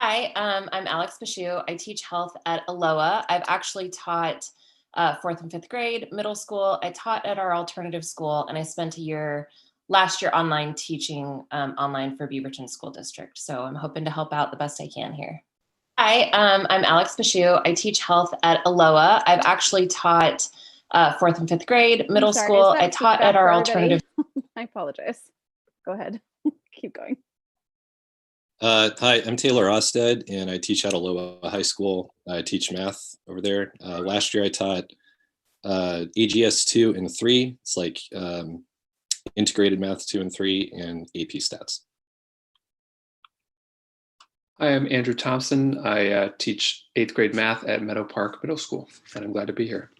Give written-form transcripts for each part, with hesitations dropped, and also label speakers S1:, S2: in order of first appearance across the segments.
S1: Hi, I'm Alex Bashu. I teach health at Aloha. I've actually taught fourth and fifth grade, middle school. I taught at our alternative school, and I spent a year last year online teaching online for Beaverton School District. So I'm hoping to help out the best I can here. Hi, I'm Alex Bashu. I teach health at Aloha. I've actually taught fourth and fifth grade,
S2: I'm
S1: middle
S2: sorry, is
S1: school. I
S2: that
S1: taught at
S2: feedback for
S1: our
S2: everybody?
S1: alternative.
S2: I apologize. Go ahead. Keep going.
S3: Hi, I'm Taylor Osted, and I teach at Aloha High School. I teach math over there. Last year, I taught AGS 2 and 3. It's like integrated math 2 and 3 and AP stats.
S4: Hi, I'm Andrew Thompson. I teach 8th grade math at Meadow Park Middle School, and I'm glad to be here.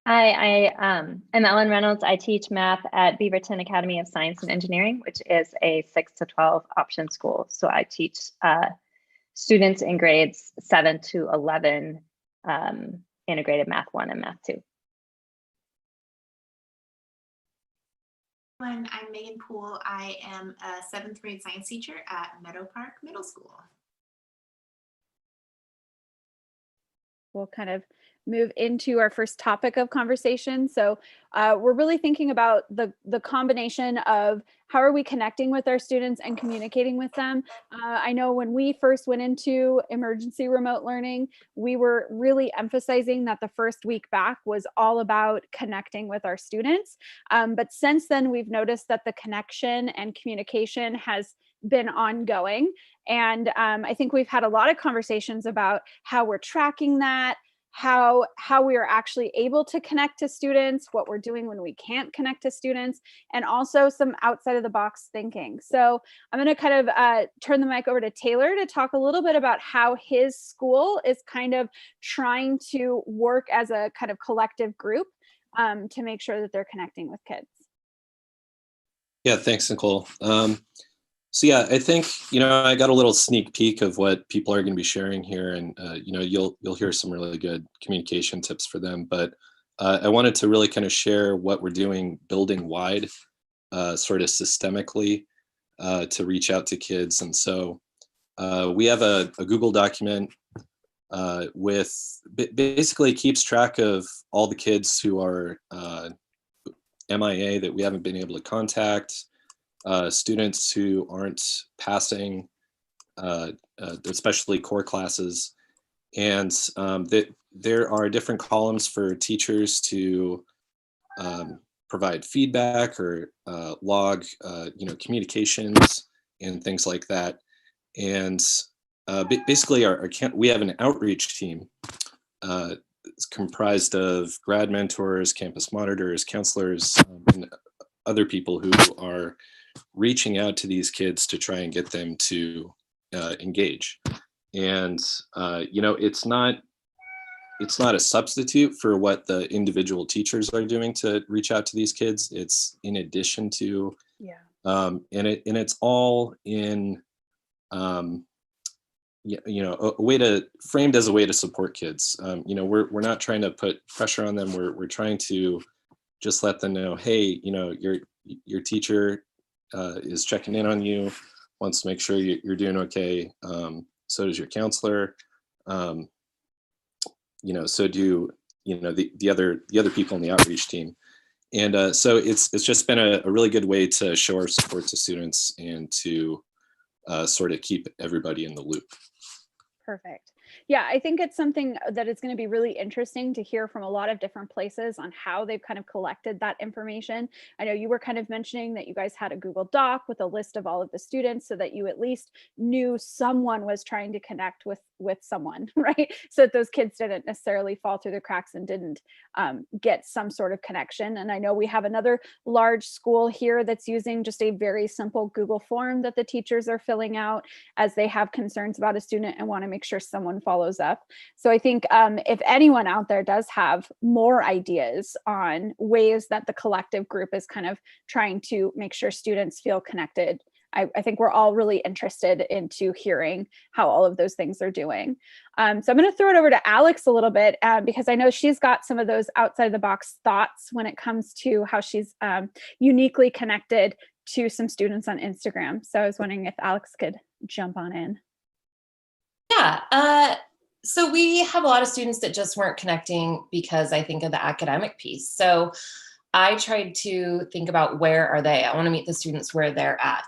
S5: Hi, I'm Ellen Reynolds. I teach math at Beaverton Academy of Science and Engineering, which is a 6 to 12 option school. So I teach students in grades 7 to 11 integrated math 1 and math 2.
S6: I'm Megan Poole. I am a 7th grade science teacher at Meadow Park Middle School.
S2: We'll kind of move into our first topic of conversation. So we're really thinking about the combination of how are we connecting with our students and communicating with them. I know when we first went into emergency remote learning, we were really emphasizing that the first week back was all about connecting with our students. But since then, we've noticed that the connection and communication has been ongoing. And I think we've had a lot of conversations about how we're tracking that, how we are actually able to connect to students, what we're doing when we can't connect to students, and also some outside of the box thinking. So I'm going to kind of turn the mic over to Taylor to talk a little bit about how his school is kind of trying to work as a kind of collective group to make sure that they're connecting with kids.
S3: Yeah, thanks, Nicole. So yeah, I think, I got a little sneak peek of what people are going to be sharing here, and you'll hear some really good communication tips for them. But I wanted to really kind of share what we're doing building wide, sort of systemically, to reach out to kids. And so we have a Google document with basically keeps track of all the kids who are MIA that we haven't been able to contact. Students who aren't passing, especially core classes, and there are different columns for teachers to provide feedback or log, communications and things like that. And basically, we have an outreach team. It's comprised of grad mentors, campus monitors, counselors, and other people who are reaching out to these kids to try and get them to engage. And it's not a substitute for what the individual teachers are doing to reach out to these kids. It's in addition to, and it's all in a way to framed as a way to support kids. We're not trying to put pressure on them. We're trying to just let them know, hey, your teacher is checking in on you, wants to make sure you're doing okay. So does your counselor. So do the other people in the outreach team. And so it's just been a really good way to show our support to students and to sort of keep everybody in the loop.
S2: Perfect. Yeah, I think it's something that is going to be really interesting to hear from a lot of different places on how they've kind of collected that information. I know you were kind of mentioning that you guys had a Google Doc with a list of all of the students so that you at least knew someone was trying to connect with someone, right? So that those kids didn't necessarily fall through the cracks and didn't get some sort of connection. And I know we have another large school here that's using just a very simple Google form that the teachers are filling out as they have concerns about a student and want to make sure someone follows up. So I think if anyone out there does have more ideas on ways that the collective group is kind of trying to make sure students feel connected, I think we're all really interested into hearing how all of those things are doing. So I'm going to throw it over to Alex a little bit because I know she's got some of those outside of the box thoughts when it comes to how she's uniquely connected to some students on Instagram. So I was wondering if Alex could jump on in.
S1: Yeah. So we have a lot of students that just weren't connecting because I think of the academic piece. So I tried to think about where are they? I want to meet the students where they're at.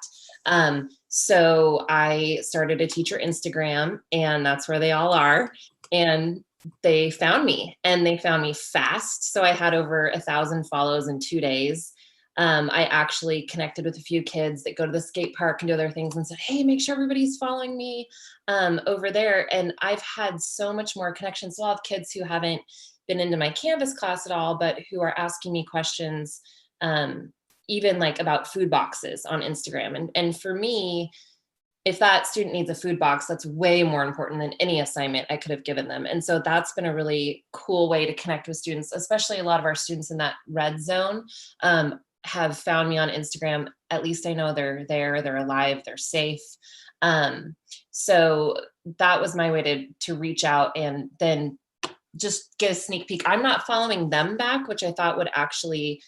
S1: So I started a teacher Instagram, and that's where they all are. And they found me, and they found me fast. So I had over 1,000 follows in 2 days. I actually connected with a few kids that go to the skate park and do other things and said, hey, make sure everybody's following me over there. And I've had so much more connections. So I'll have kids who haven't been into my Canvas class at all, but who are asking me questions, even like about food boxes on Instagram. And for me, if that student needs a food box, that's way more important than any assignment I could have given them. And so that's been a really cool way to connect with students, especially a lot of our students in that red zone have found me on Instagram. At least I know they're there, they're alive, they're safe. So that was my way to reach out and then just get a sneak peek. I'm not following them back, which I thought would actually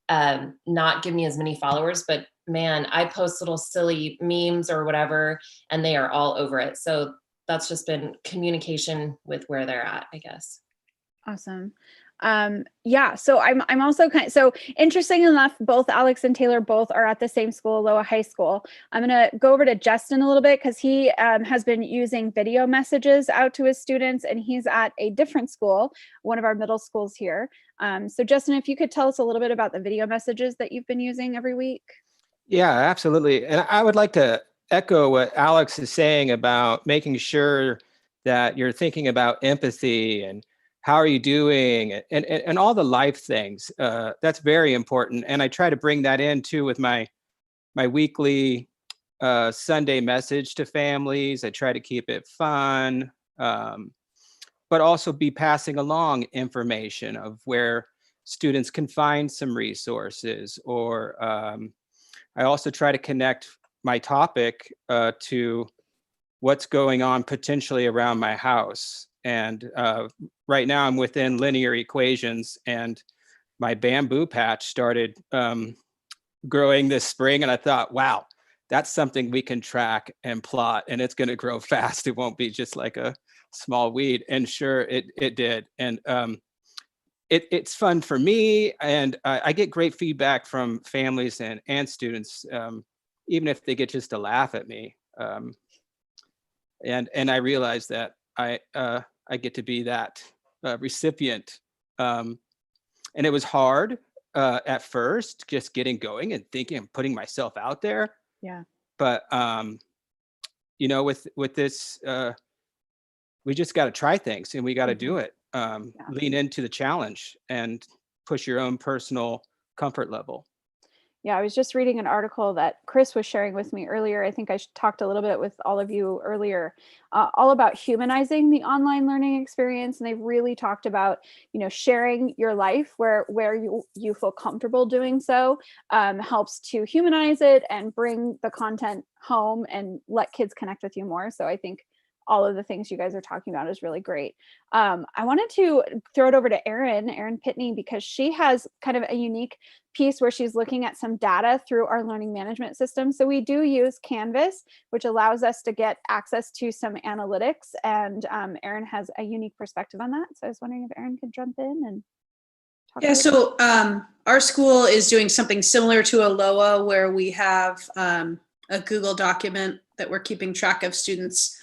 S1: not give me as many followers, but man, I post little silly memes or whatever, and they are all over it. So that's just been communication with where they're at, I guess.
S2: Awesome. Yeah, so I'm also so interesting enough, both Alex and Taylor both are at the same school, Aloha High School. I'm going to go over to Justin a little bit because he has been using video messages out to his students, and he's at a different school, one of our middle schools here. So Justin, if you could tell us a little bit about the video messages that you've been using every week.
S7: Yeah, absolutely. And I would like to echo what Alex is saying about making sure that you're thinking about empathy and how are you doing, and all the life things. That's very important. And I try to bring that in too with my weekly Sunday message to families. I try to keep it fun, but also be passing along information of where students can find some resources, or I also try to connect my topic to what's going on potentially around my house. And right now I'm within linear equations, and my bamboo patch started growing this spring. And I thought, wow, that's something we can track and plot, and it's going to grow fast. It won't be just like a small weed. And sure, it did. And it's fun for me. And I get great feedback from families and students, even if they get just to laugh at me. And I realize that I get to be that recipient. And it was hard at first, just getting going and thinking and putting myself out there.
S2: Yeah.
S7: But you know, with this, we just got to try things, and we got to do it. Lean into the challenge and push your own personal comfort level.
S2: Yeah, I was just reading an article that Chris was sharing with me earlier. I think I talked a little bit with all of you earlier, all about humanizing the online learning experience. And they've really talked about, sharing your life where you feel comfortable doing so helps to humanize it and bring the content home and let kids connect with you more. So I think all of the things you guys are talking about is really great. I wanted to throw it over to Erin Pitney, because she has kind of a unique piece where she's looking at some data through our learning management system. So we do use Canvas, which allows us to get access to some analytics, and Erin has a unique perspective on that. So I was wondering if Erin could jump in and talk.
S8: Yeah, so our school is doing something similar to Aloha, where we have a Google document that we're keeping track of students,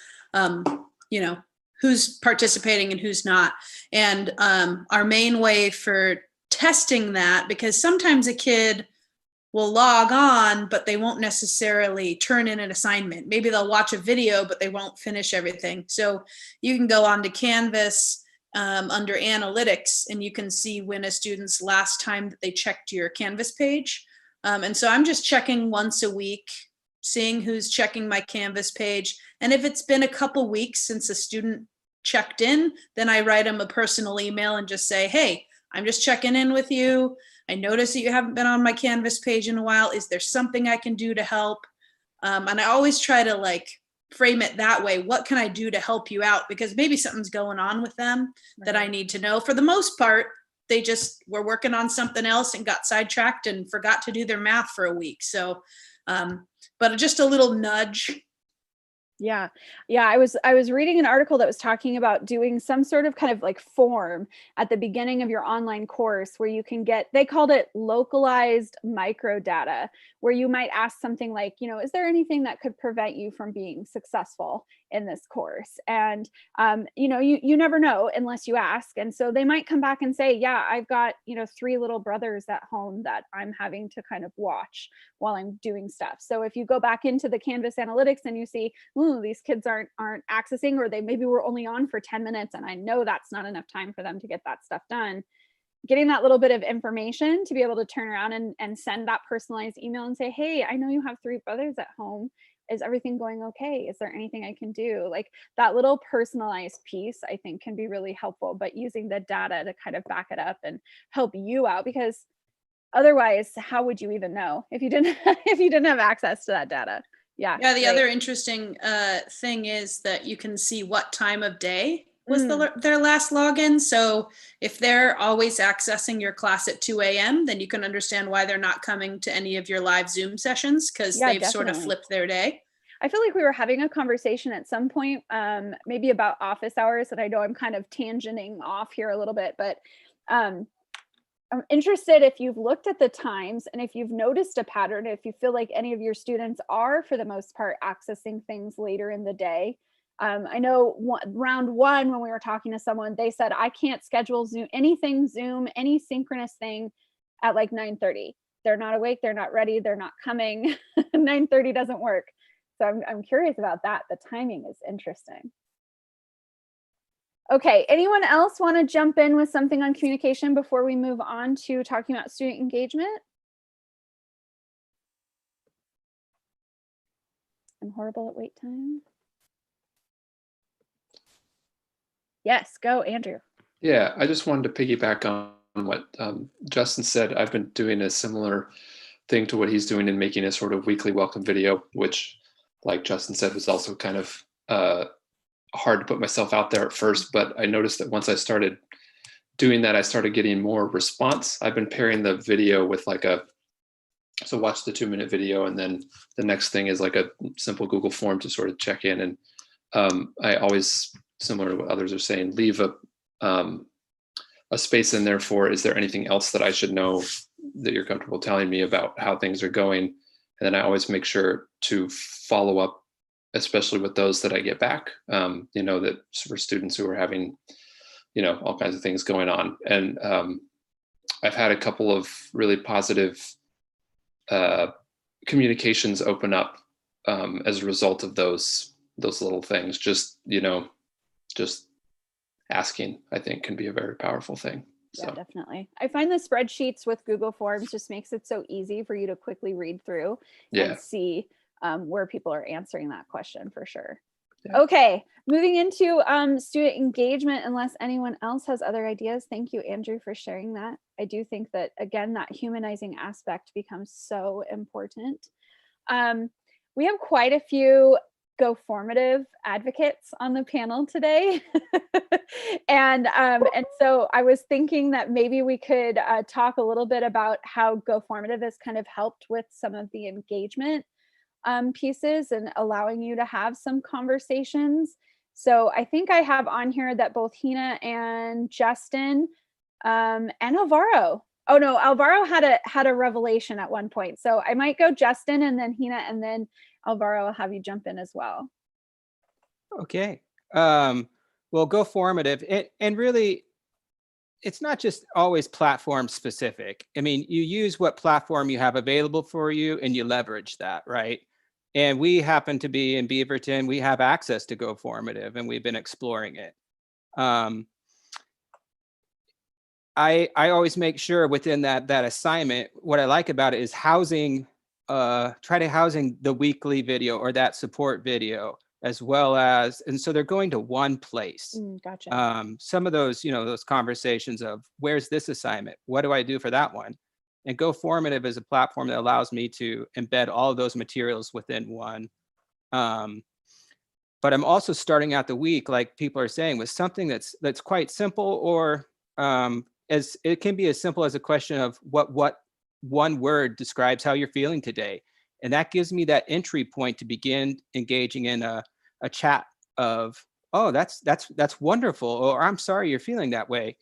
S8: who's participating and who's not. And our main way for testing that, because sometimes a kid will log on, but they won't necessarily turn in an assignment. Maybe they'll watch a video, but they won't finish everything. So you can go on to Canvas under analytics, and you can see when a student's last time that they checked your Canvas page. And so I'm just checking once a week, seeing who's checking my Canvas page. And if it's been a couple weeks since a student checked in, then I write them a personal email and just say, hey, I'm just checking in with you. I noticed that you haven't been on my Canvas page in a while. Is there something I can do to help? And I always try to frame it that way. What can I do to help you out? Because maybe something's going on with them that I need to know. For the most part, they just were working on something else and got sidetracked and forgot to do their math for a week. So, but just a little nudge.
S2: Yeah. Yeah. I was reading an article that was talking about doing some sort of kind of like form at the beginning of your online course where you can get, they called it localized micro data, where you might ask something like, you know, is there anything that could prevent you from being successful in this course? And, you know, you never know unless you ask. And so they might come back and say, yeah, I've got, you know, 3 little brothers at home that I'm having to kind of watch while I'm doing stuff. So if you go back into the Canvas analytics and you see, ooh, these kids aren't accessing, or they maybe were only on for 10 minutes and I know that's not enough time for them to get that stuff done, getting that little bit of information to be able to turn around and send that personalized email and say, hey, I know you have 3 brothers at home. Is everything going okay? Is there anything I can do? Like that little personalized piece, I think, can be really helpful, but using the data to kind of back it up and help you out, because otherwise, how would you even know if you didn't if you didn't have access to that data? Yeah.
S8: Yeah. The other interesting thing is that you can see what time of day was their last login. So if they're always accessing your class at 2 a.m., then you can understand why they're not coming to any of your live Zoom sessions, because they've sort of flipped their day.
S2: I feel like we were having a conversation at some point, maybe about office hours, and I know I'm kind of tangenting off here a little bit, but I'm interested if you've looked at the times and if you've noticed a pattern, if you feel like any of your students are, for the most part, accessing things later in the day. I know round 1, when we were talking to someone, they said, I can't schedule Zoom, any synchronous thing at like 9:30. They're not awake, they're not ready, they're not coming. 9:30 doesn't work. So I'm curious about that. The timing is interesting. Okay, anyone else want to jump in with something on communication before we move on to talking about student engagement? I'm horrible at wait time. Yes, go, Andrew.
S4: Yeah, I just wanted to piggyback on what Justin said. I've been doing a similar thing to what he's doing in making a sort of weekly welcome video, which, like Justin said, was also kind of hard to put myself out there at first. But I noticed that once I started doing that, I started getting more response. I've been pairing the video with like so watch the 2-minute video, and then the next thing is like a simple Google form to sort of check in. And I always, similar to what others are saying, leave a space in there for, is there anything else that I should know that you're comfortable telling me about how things are going? And then I always make sure to follow up, especially with those that I get back, you know, that for students who are having, you know, all kinds of things going on. And I've had a couple of really positive communications open up as a result of those little things. Just, you know, just asking, I think, can be a very powerful thing.
S2: Yeah, definitely. I find the spreadsheets with Google Forms just makes it so easy for you to quickly read through and see where people are answering that question, for sure. Yeah. Okay, moving into student engagement, unless anyone else has other ideas. Thank you, Andrew, for sharing that. I do think that, again, that humanizing aspect becomes so important. We have quite a few GoFormative advocates on the panel today. and so I was thinking that maybe we could talk a little bit about how GoFormative has kind of helped with some of the engagement pieces and allowing you to have some conversations. So I think I have on here that both Hina and Justin and Alvaro. Oh no, Alvaro had a revelation at one point. So I might go Justin and then Hina, and then Alvaro, I'll have you jump in as well.
S7: Okay. Well, GoFormative, and really, it's not just always platform specific. I mean, you use what platform you have available for you and you leverage that, right? And we happen to be in Beaverton, we have access to GoFormative and we've been exploring it. I always make sure within that assignment, what I like about it is housing, try to housing the weekly video or that support video, as well as, and so they're going to one place.
S2: Gotcha.
S7: Some of those, you know, those conversations of where's this assignment? What do I do for that one? And GoFormative is a platform that allows me to embed all of those materials within one. But I'm also starting out the week, like people are saying, with something that's quite simple or it can be as simple as a question of what one word describes how you're feeling today. And that gives me that entry point to begin engaging in a chat of, oh, that's wonderful, or I'm sorry you're feeling that way.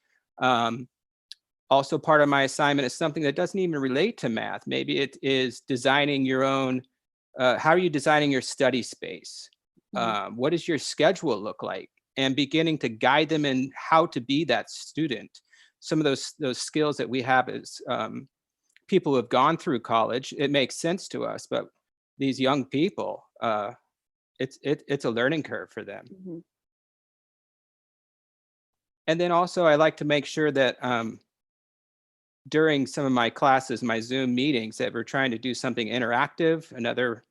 S7: Also, part of my assignment is something that doesn't even relate to math. Maybe it is designing your own, how are you designing your study space? What does your schedule look like? And beginning to guide them in how to be that student. Some of those skills that we have as people who have gone through college, it makes sense to us, but these young people, it's a learning curve for them.
S2: Mhm.
S7: And then also I like to make sure that during some of my classes, my Zoom meetings, that we're trying to do something interactive. Another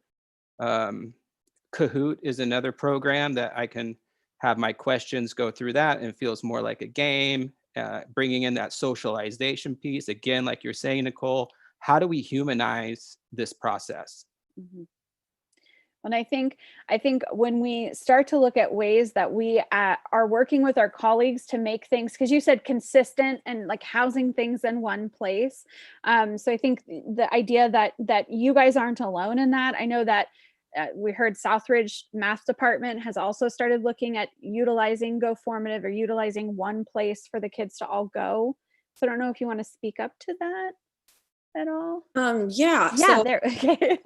S7: Kahoot is another program that I can have my questions go through that, and it feels more like a game, bringing in that socialization piece. Again, like you're saying, Nicole, how do we humanize this process?
S2: Mhm. And I think when we start to look at ways that we are working with our colleagues to make things, because you said consistent and like housing things in one place. So I think the idea that you guys aren't alone in that. I know that we heard Southridge Math Department has also started looking at utilizing GoFormative or utilizing one place for the kids to all go. So I don't know if you want to speak up to that at all.
S9: Yeah.
S2: Yeah,
S9: So,
S2: there. Okay.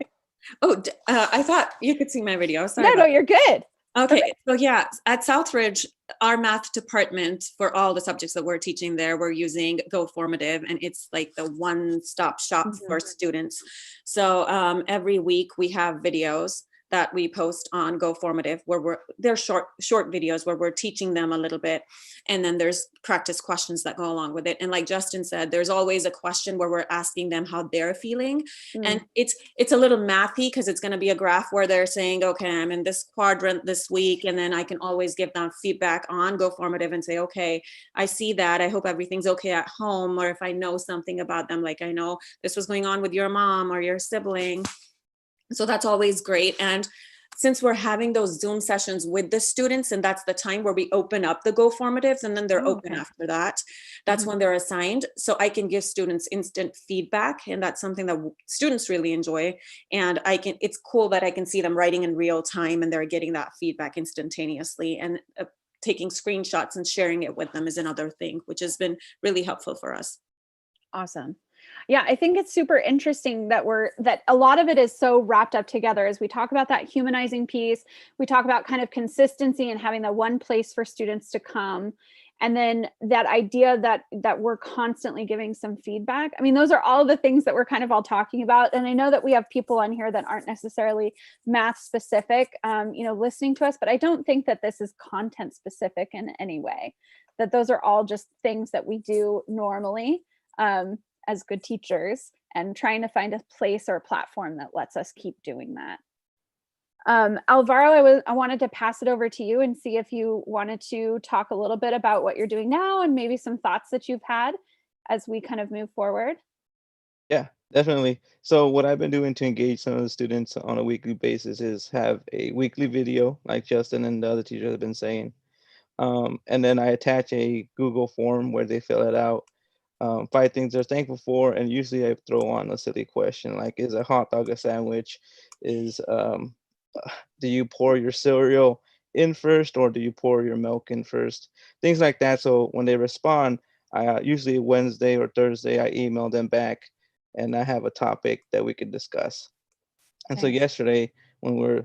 S9: I thought you could see my video. Sorry.
S2: No,
S9: about
S2: you're good.
S9: Okay,
S2: Perfect.
S9: so yeah, at Southridge, our math department, for all the subjects that we're teaching there, we're using GoFormative, and it's like the one-stop shop for students. So every week we have videos that we post on GoFormative where they're short videos where we're teaching them a little bit, and then there's practice questions that go along with it. And like Justin said, there's always a question where we're asking them how they're feeling, and it's a little mathy because it's going to be a graph where they're saying, okay, I'm in this quadrant this week, and then I can always give them feedback on GoFormative and say, okay, I see that, I hope everything's okay at home, or if I know something about them, like I know this was going on with your mom or your sibling. So that's always great. And since we're having those Zoom sessions with the students, and that's the time where we open up the GoFormatives, and then they're open after that, that's when they're assigned. So I can give students instant feedback, and that's something that students really enjoy. And it's cool that I can see them writing in real time and they're getting that feedback instantaneously, and taking screenshots and sharing it with them is another thing, which has been really helpful for us.
S2: Awesome. Yeah, I think it's super interesting that a lot of it is so wrapped up together as we talk about that humanizing piece. We talk about kind of consistency and having the one place for students to come. And then that idea that we're constantly giving some feedback. I mean, those are all the things that we're kind of all talking about. And I know that we have people on here that aren't necessarily math specific, listening to us, but I don't think that this is content specific in any way, that those are all just things that we do normally. As good teachers, and trying to find a place or a platform that lets us keep doing that. Alvaro, I wanted to pass it over to you and see if you wanted to talk a little bit about what you're doing now and maybe some thoughts that you've had as we kind of move forward.
S10: Yeah, definitely. So what I've been doing to engage some of the students on a weekly basis is have a weekly video, like Justin and the other teachers have been saying. And then I attach a Google form where they fill it out. 5 things they're thankful for, and usually I throw on a silly question like, is a hot dog a sandwich? Do you pour your cereal in first, or do you pour your milk in first? Things like that. So when they respond, I usually Wednesday or Thursday, I email them back, and I have a topic that we could discuss. And so yesterday, when we're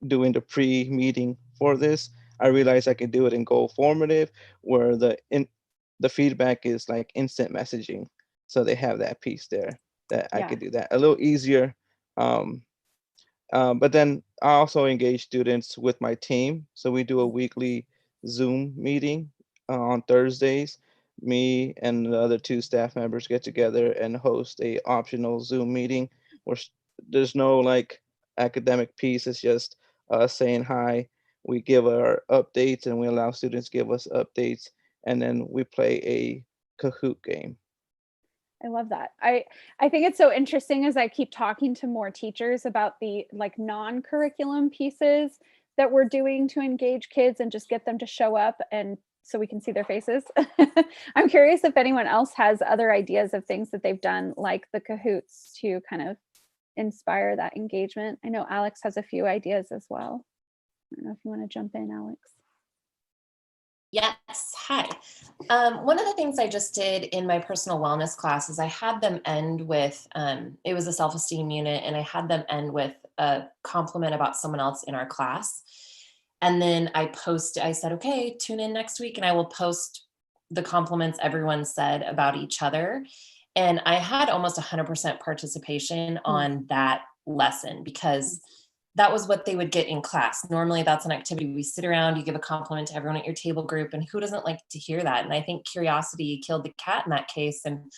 S10: doing the pre-meeting for this, I realized I could do it in GoFormative, where the feedback is like instant messaging. So they have that piece there that I could do that a little easier. But then I also engage students with my team. So we do a weekly Zoom meeting on Thursdays. Me and the other 2 staff members get together and host a optional Zoom meeting where there's no like academic piece. It's just us saying hi. We give our updates and we allow students give us updates. And then we play a Kahoot game.
S2: I love that. I think it's so interesting as I keep talking to more teachers about the like non-curriculum pieces that we're doing to engage kids and just get them to show up and so we can see their faces. I'm curious if anyone else has other ideas of things that they've done, like the Kahoots, to kind of inspire that engagement. I know Alex has a few ideas as well. I don't know if you want to jump in, Alex.
S1: Yes, hi. One of the things I just did in my personal wellness class is I had them end with, it was a self-esteem unit, and I had them end with a compliment about someone else in our class. And then I said, okay, tune in next week and I will post the compliments everyone said about each other. And I had almost 100% participation on that lesson, because that was what they would get in class. Normally that's an activity we sit around, you give a compliment to everyone at your table group, and who doesn't like to hear that? And I think curiosity killed the cat in that case. And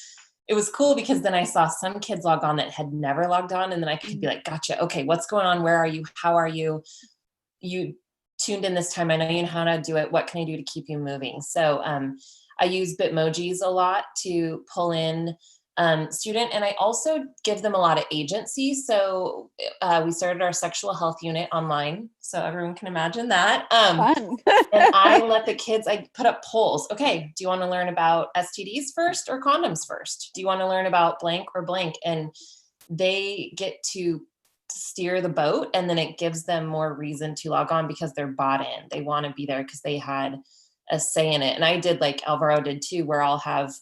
S1: it was cool because then I saw some kids log on that had never logged on, and then I could be like, gotcha, okay, what's going on? Where are you? How are you? You tuned in this time. I know you know how to do it. What can I do to keep you moving? So I use Bitmojis a lot to pull in student, and I also give them a lot of agency. So we started our sexual health unit online, so everyone can imagine that.
S2: Fun.
S1: And I let the kids, I put up polls. Okay, do you want to learn about STDs first or condoms first? Do you want to learn about blank or blank? And they get to steer the boat, and then it gives them more reason to log on because they're bought in. They want to be there because they had a say in it. And I did like Alvaro did too, where I'll have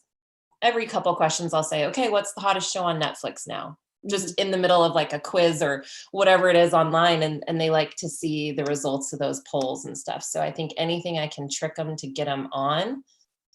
S1: every couple questions, I'll say, okay, what's the hottest show on Netflix now? Just in the middle of like a quiz or whatever it is online. And they like to see the results of those polls and stuff. So I think anything I can trick them to get them on,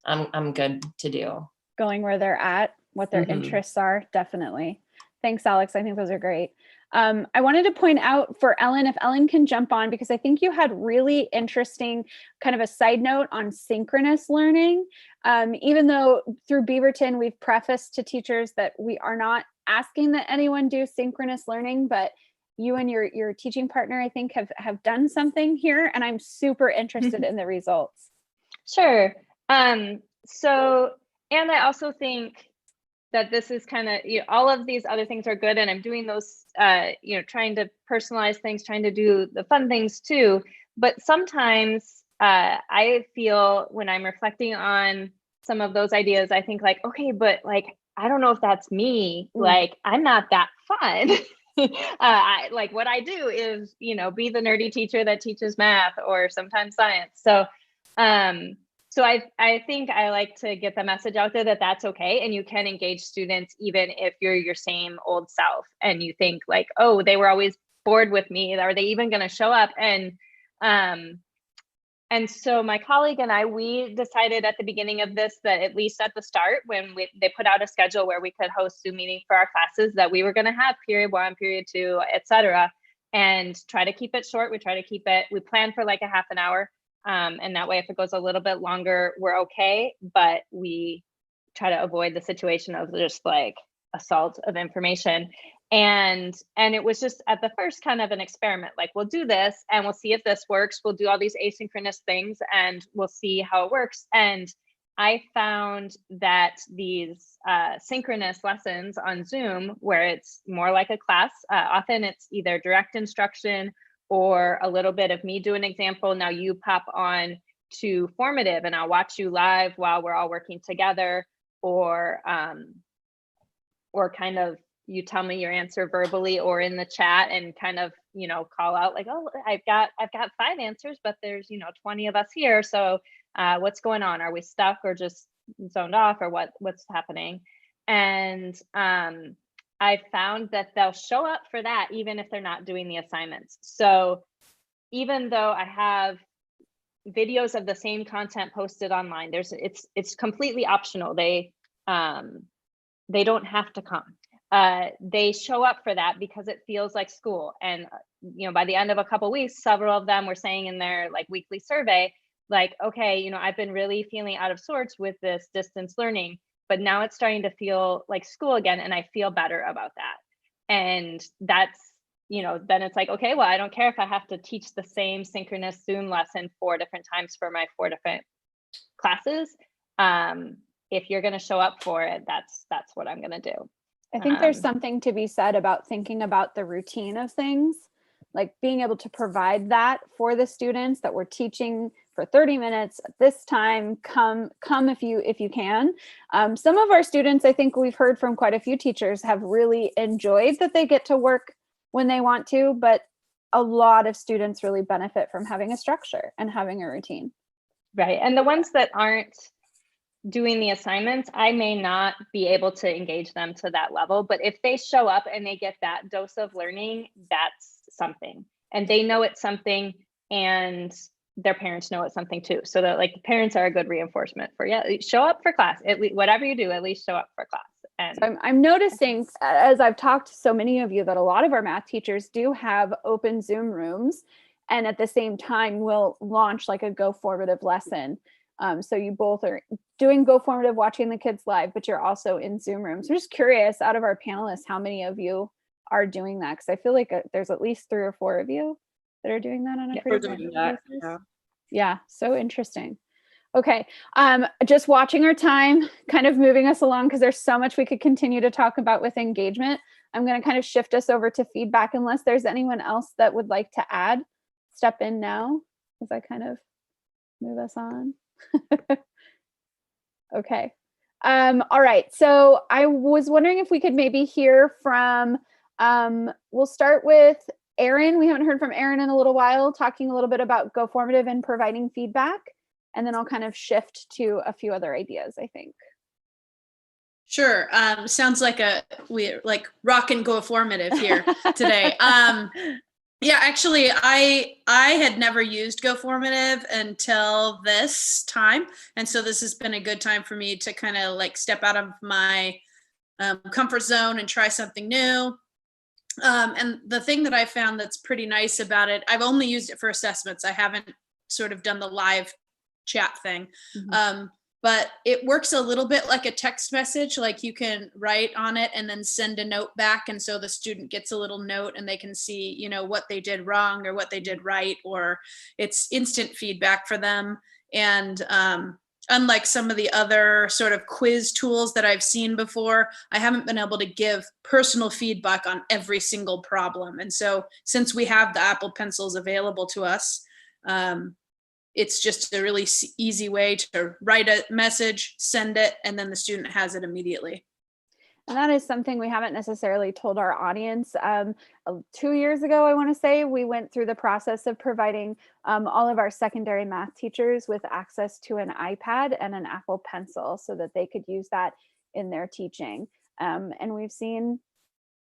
S1: I'm good to do.
S2: Going where they're at, what their interests are, definitely. Thanks, Alex. I think those are great. I wanted to point out for Ellen, if Ellen can jump on, because I think you had really interesting kind of a side note on synchronous learning. Even though through Beaverton, we've prefaced to teachers that we are not asking that anyone do synchronous learning, but you and your teaching partner, I think, have done something here, and I'm super interested in the results.
S5: Sure. So, and I also think that this is kind of, you know, all of these other things are good, and I'm doing those, you know, trying to personalize things, trying to do the fun things too. But sometimes I feel when I'm reflecting on some of those ideas, I think like, okay, but like, I don't know if that's me. Like, I'm not that fun. Like what I do is, you know, be the nerdy teacher that teaches math or sometimes science. So, so I think I like to get the message out there that that's okay. And you can engage students even if you're your same old self and you think like, oh, they were always bored with me. Are they even going to show up? And so my colleague and I, we decided at the beginning of this that at least at the start, when they put out a schedule where we could host Zoom meetings for our classes, that we were going to have period 1, period 2, etc., and try to keep it short. We try to keep it, we plan for like a half an hour. And that way, if it goes a little bit longer, we're okay. But we try to avoid the situation of just like assault of information. And it was just at the first kind of an experiment, like we'll do this and we'll see if this works. We'll do all these asynchronous things and we'll see how it works. And I found that these synchronous lessons on Zoom, where it's more like a class, often it's either direct instruction or a little bit of me do an example. Now you pop on to formative and I'll watch you live while we're all working together, or kind of you tell me your answer verbally or in the chat and kind of, you know, call out like, oh, I've got 5 answers, but there's, you know, 20 of us here. So what's going on? Are we stuck or just zoned off, or what's happening? And I found that they'll show up for that even if they're not doing the assignments. So even though I have videos of the same content posted online, it's completely optional. They don't have to come. They show up for that because it feels like school. And you know, by the end of a couple of weeks, several of them were saying in their like weekly survey, like, okay, you know, I've been really feeling out of sorts with this distance learning, but now it's starting to feel like school again, and I feel better about that. And that's, you know, then it's like, okay, well, I don't care if I have to teach the same synchronous Zoom lesson 4 different times for my 4 different classes. If you're going to show up for it, that's what I'm going to do.
S2: I think there's something to be said about thinking about the routine of things. like being able to provide that for the students, that we're teaching for 30 minutes at this time, come if you can. Some of our students, I think we've heard from quite a few teachers, have really enjoyed that they get to work when they want to, but a lot of students really benefit from having a structure and having a routine.
S5: Right. And the ones that aren't doing the assignments, I may not be able to engage them to that level, but if they show up and they get that dose of learning, that's something. And they know it's something, and their parents know it's something too. So that, like, parents are a good reinforcement for, yeah, show up for class. At least, whatever you do, at least show up for class. And
S2: so I'm noticing, as I've talked to so many of you, that a lot of our math teachers do have open Zoom rooms, and at the same time will launch like a Go Formative lesson. So you both are doing Go Formative, watching the kids live, but you're also in Zoom rooms. I'm just curious, out of our panelists, how many of you are doing that? Because I feel like there's at least 3 or 4 of you that are doing that on a pretty regular basis. Yeah, so interesting. Okay, just watching our time, kind of moving us along, because there's so much we could continue to talk about with engagement. I'm going to kind of shift us over to feedback, unless there's anyone else that would like to add. Step in now as I kind of move us on. Okay. All right. So I was wondering if we could maybe hear from, we'll start with Erin. We haven't heard from Erin in a little while, talking a little bit about Go Formative and providing feedback. And then I'll kind of shift to a few other ideas, I think.
S8: Sure. Sounds like we're like rock and Go Formative here today. Yeah, actually, I had never used Go Formative until this time. And so this has been a good time for me to kind of like step out of my comfort zone and try something new. And the thing that I found that's pretty nice about it, I've only used it for assessments. I haven't sort of done the live chat thing. But it works a little bit like a text message, like you can write on it and then send a note back. And so the student gets a little note and they can see, you know, what they did wrong or what they did right, or it's instant feedback for them. And unlike some of the other sort of quiz tools that I've seen before, I haven't been able to give personal feedback on every single problem. And so since we have the Apple Pencils available to us, it's just a really easy way to write a message, send it, and then the student has it immediately.
S2: And that is something we haven't necessarily told our audience. 2 years ago, I want to say, we went through the process of providing all of our secondary math teachers with access to an iPad and an Apple Pencil so that they could use that in their teaching. And we've seen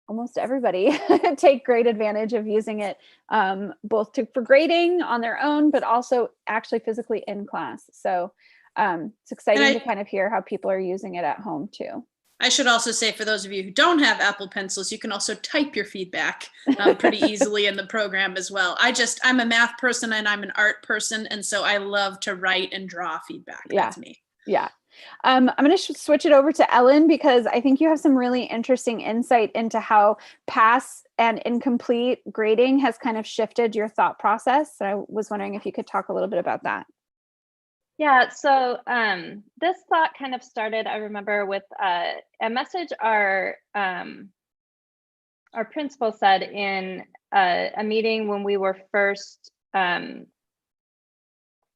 S2: almost everybody take great advantage of using it, both for grading on their own, but also actually physically in class. So it's exciting to kind of hear how people are using it at home too.
S8: I should also say, for those of you who don't have Apple Pencils, you can also type your feedback pretty easily in the program as well. I'm a math person and I'm an art person. And so I love to write and draw feedback. That's me.
S2: Yeah. I'm going to switch it over to Ellen, because I think you have some really interesting insight into how pass and incomplete grading has kind of shifted your thought process. So I was wondering if you could talk a little bit about that.
S5: Yeah, so this thought kind of started, I remember, with a message our principal said in a meeting when we were first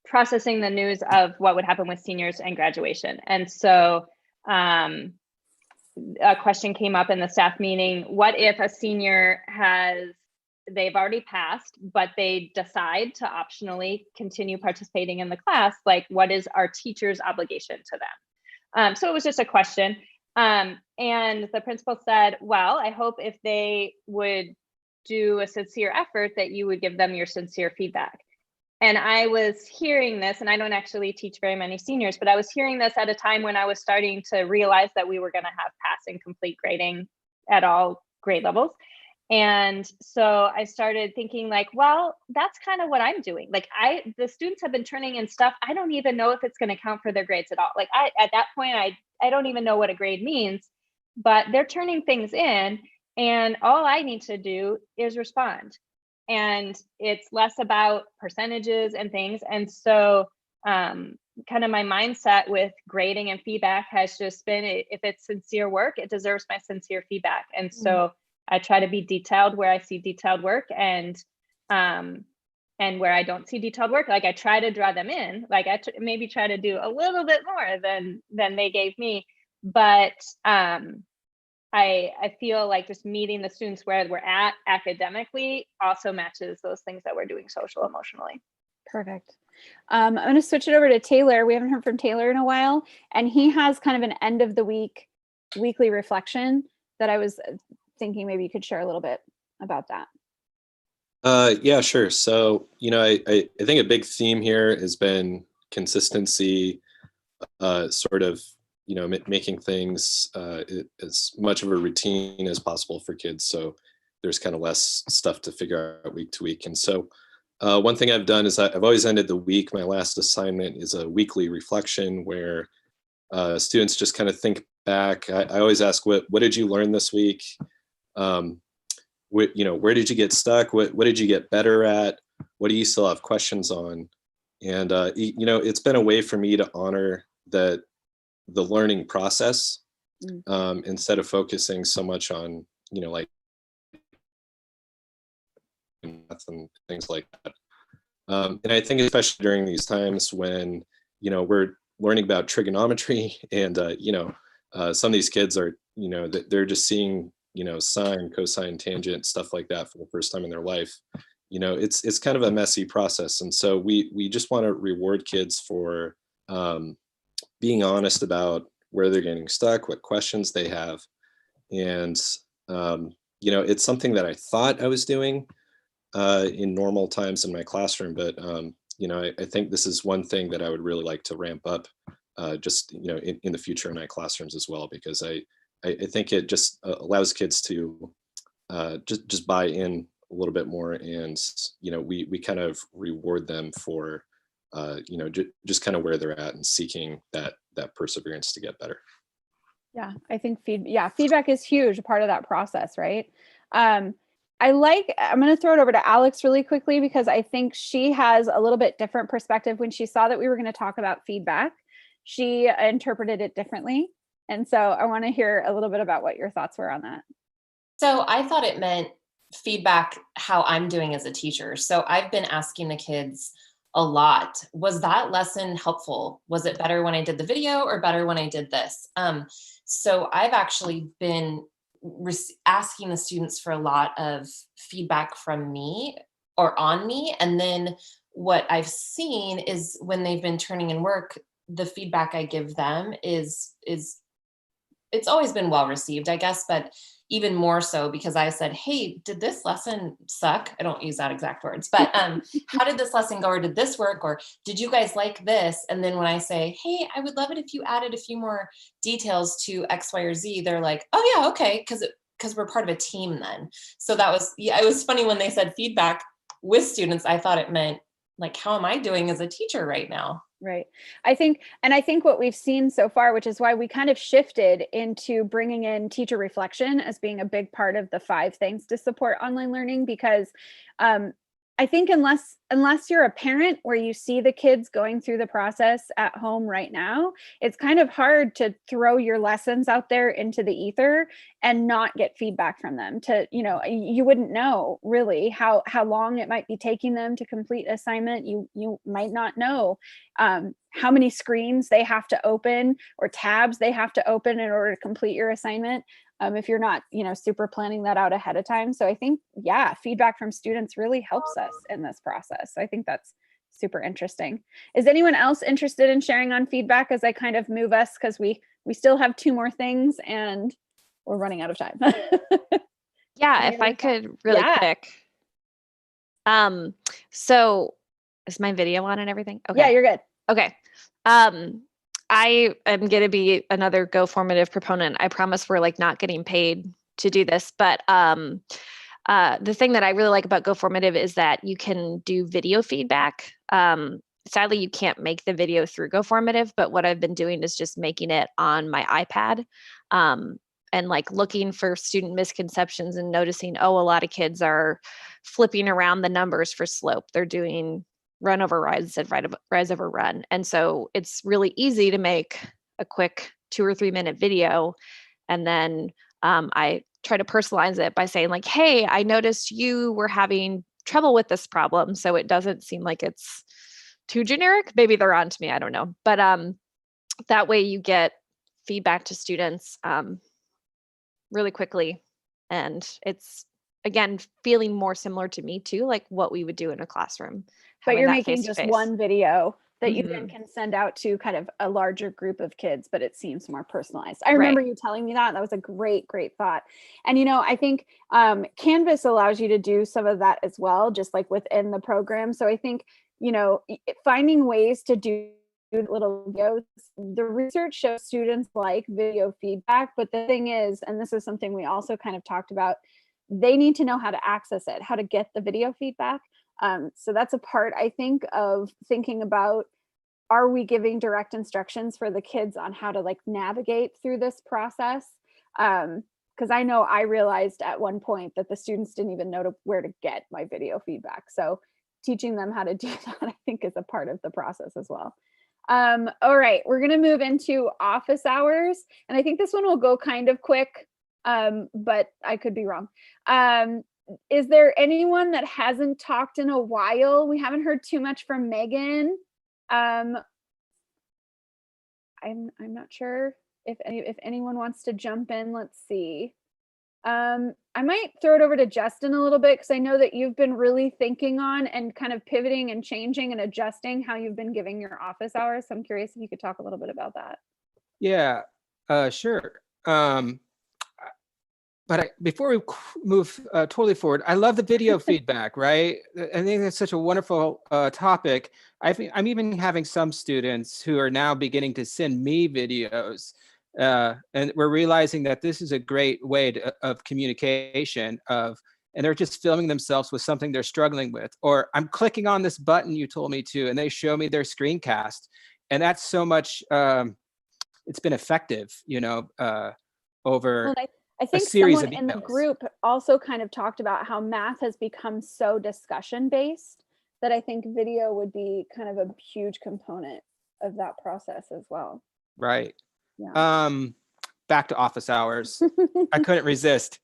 S5: processing the news of what would happen with seniors and graduation. And so a question came up in the staff meeting: what if a senior they've already passed, but they decide to optionally continue participating in the class? Like, what is our teacher's obligation to them? So it was just a question. And the principal said, well, I hope if they would do a sincere effort that you would give them your sincere feedback. And I was hearing this, and I don't actually teach very many seniors, but I was hearing this at a time when I was starting to realize that we were going to have pass and complete grading at all grade levels. And so I started thinking, like, well, that's kind of what I'm doing. Like, the students have been turning in stuff. I don't even know if it's going to count for their grades at all. Like, at that point, I don't even know what a grade means, but they're turning things in, and all I need to do is respond. And it's less about percentages and things. And so kind of my mindset with grading and feedback has just been, if it's sincere work, it deserves my sincere feedback. And so I try to be detailed where I see detailed work, and and where I don't see detailed work, like I try to draw them in, like maybe try to do a little bit more than they gave me. But I feel like just meeting the students where we're at academically also matches those things that we're doing social emotionally.
S2: Perfect. I'm going to switch it over to Taylor. We haven't heard from Taylor in a while, and he has kind of an end of the week weekly reflection that I was thinking maybe you could share a little bit about that.
S3: Yeah, sure. So, I think a big theme here has been consistency, sort of, making things as much of a routine as possible for kids. So there's kind of less stuff to figure out week to week. And so one thing I've done is I've always ended the week. My last assignment is a weekly reflection where students just kind of think back. I always ask, what did you learn this week? Where did you get stuck? What did you get better at? What do you still have questions on? And, it's been a way for me to honor the learning process instead of focusing so much on, like math and things like that. And I think especially during these times when, we're learning about trigonometry and, some of these kids are, they're just seeing, sine, cosine, tangent, stuff like that for the first time in their life. It's kind of a messy process. And so we just want to reward kids for being honest about where they're getting stuck, what questions they have. And, it's something that I thought I was doing in normal times in my classroom, but, I think this is one thing that I would really like to ramp up just, in the future in my classrooms as well, because I think it just allows kids to just buy in a little bit more, and we kind of reward them for just kind of where they're at and seeking that perseverance to get better.
S2: Yeah, I think feedback is huge, a part of that process, right? I'm going to throw it over to Alex really quickly because I think she has a little bit different perspective. When she saw that we were going to talk about feedback, she interpreted it differently. And so I want to hear a little bit about what your thoughts were on that.
S1: So I thought it meant feedback, how I'm doing as a teacher. So I've been asking the kids a lot, was that lesson helpful? Was it better when I did the video or better when I did this? So I've actually been asking the students for a lot of feedback from me or on me. And then what I've seen is when they've been turning in work, the feedback I give them is it's always been well received, I guess, but even more so because I said, hey, did this lesson suck? I don't use that exact words, but how did this lesson go? Or did this work? Or did you guys like this? And then when I say, hey, I would love it if you added a few more details to X, Y, or Z, they're like, oh yeah, okay. Because we're part of a team then. So that was, it was funny when they said feedback with students, I thought it meant like, how am I doing as a teacher right now?
S2: Right. I think what we've seen so far, which is why we kind of shifted into bringing in teacher reflection as being a big part of the 5 things to support online learning, because I think unless you're a parent where you see the kids going through the process at home right now, it's kind of hard to throw your lessons out there into the ether and not get feedback from them. You wouldn't know really how long it might be taking them to complete assignment. You might not know how many screens they have to open or tabs they have to open in order to complete your assignment. If you're not, super planning that out ahead of time. So I think, feedback from students really helps us in this process. So I think that's super interesting. Is anyone else interested in sharing on feedback as I kind of move us? Because we still have 2 more things and we're running out of time.
S11: Yeah, if I could really quick. So is my video on and everything? Okay.
S2: Yeah, you're good.
S11: Okay. I am going to be another Go Formative proponent. I promise we're not getting paid to do this, but the thing that I really like about Go Formative is that you can do video feedback. Sadly, you can't make the video through Go Formative, but what I've been doing is just making it on my iPad and looking for student misconceptions and noticing, a lot of kids are flipping around the numbers for slope. They're doing run over rise instead of rise over run. And so it's really easy to make a quick 2 or 3 minute video. And then I try to personalize it by saying hey, I noticed you were having trouble with this problem, so it doesn't seem like it's too generic. Maybe they're on to me, I don't know. But that way you get feedback to students really quickly. And it's, again, feeling more similar to me too, like what we would do in a classroom.
S2: But
S11: having
S2: you're
S11: that
S2: making just
S11: face-to-face.
S2: one video that you then
S11: Mhm.
S2: can send out to kind of a larger group of kids, but it seems more personalized. I remember you telling me that. That was a great, great thought. And, you know, I think Canvas allows you to do some of that as well, just like within the program. So I think, you know, finding ways to do little videos, the research shows students like video feedback, but the thing is, and this is something we also kind of talked about, they need to know how to access it, how to get the video feedback. So that's a part, I think, of thinking about, are we giving direct instructions for the kids on how to like navigate through this process? Because I know I realized at one point that the students didn't even know where to get my video feedback. So teaching them how to do that, I think, is a part of the process as well. All right, we're going to move into office hours. And I think this one will go kind of quick, but I could be wrong. Is there anyone that hasn't talked in a while? We haven't heard too much from Megan. I'm not sure if anyone wants to jump in. Let's see. I might throw it over to Justin a little bit, because I know that you've been really thinking on and kind of pivoting and changing and adjusting how you've been giving your office hours. So I'm curious if you could talk a little bit about that.
S7: Yeah, sure. But before we move totally forward, I love the video feedback, right? I think that's such a wonderful topic. I'm even having some students who are now beginning to send me videos, and we're realizing that this is a great way of communication and they're just filming themselves with something they're struggling with, or I'm clicking on this button you told me to, and they show me their screencast. And that's so much, it's been effective, you know, over
S2: I think
S7: series
S2: someone
S7: of
S2: in the
S7: emails.
S2: group also kind of talked about how math has become so discussion based that I think video would be kind of a huge component of that process as well.
S7: Right.
S2: Yeah.
S7: Back to office hours. I couldn't resist.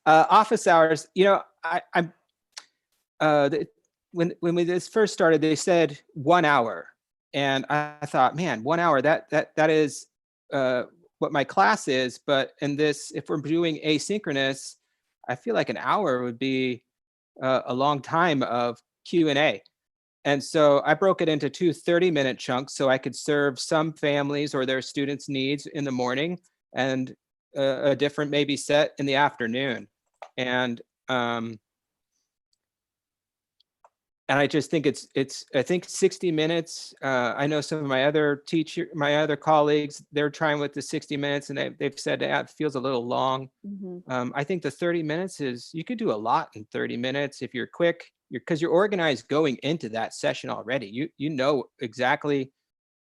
S7: Office hours, you know, when we this first started, they said 1 hour. And I thought, man, 1 hour, that is what my class is. But in this, if we're doing asynchronous, I feel like an hour would be a long time of Q&A. And so I broke it into 2 30-minute chunks so I could serve some families or their students' needs in the morning, and a different maybe set in the afternoon. And I just think I think 60 minutes. I know some of my other colleagues, they're trying with the 60 minutes, and they've said that feels a little long.
S2: Mm-hmm.
S7: I think the 30 minutes you could do a lot in 30 minutes if you're quick, because you're organized going into that session already. You know exactly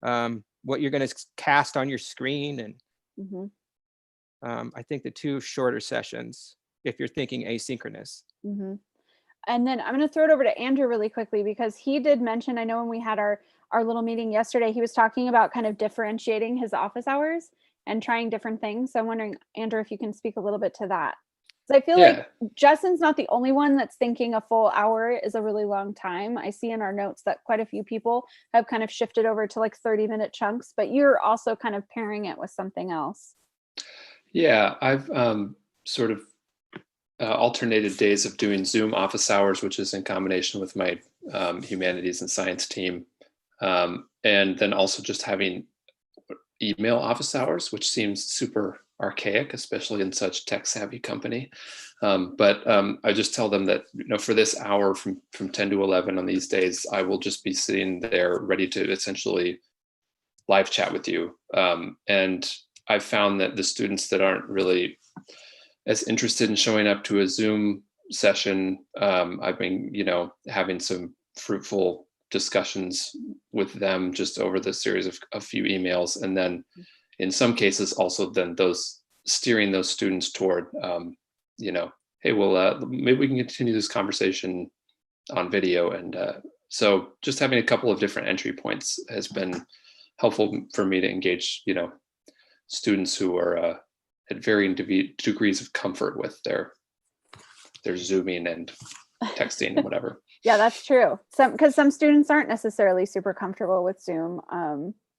S7: what you're going to cast on your screen. And
S2: Mm-hmm.
S7: I think the 2 shorter sessions, if you're thinking asynchronous.
S2: Mm-hmm. And then I'm going to throw it over to Andrew really quickly, because he did mention, I know when we had our little meeting yesterday, he was talking about kind of differentiating his office hours and trying different things. So I'm wondering, Andrew, if you can speak a little bit to that. So I feel like Justin's not the only one that's thinking a full hour is a really long time. I see in our notes that quite a few people have kind of shifted over to like 30-minute chunks, but you're also kind of pairing it with something else.
S4: Yeah, I've sort of alternated days of doing Zoom office hours, which is in combination with my humanities and science team. And then also just having email office hours, which seems super archaic, especially in such tech savvy company. But I just tell them that, you know, for this hour from 10 to 11 on these days, I will just be sitting there ready to essentially live chat with you. And I've found that the students that aren't really as interested in showing up to a Zoom session, I've been, you know, having some fruitful discussions with them just over the series of a few emails. And then in some cases also then steering those students toward, you know, hey, well, maybe we can continue this conversation on video. And so just having a couple of different entry points has been helpful for me to engage, you know, students who are at varying degrees of comfort with their Zooming and texting and whatever.
S2: Yeah, that's true. Because some students aren't necessarily super comfortable with Zoom.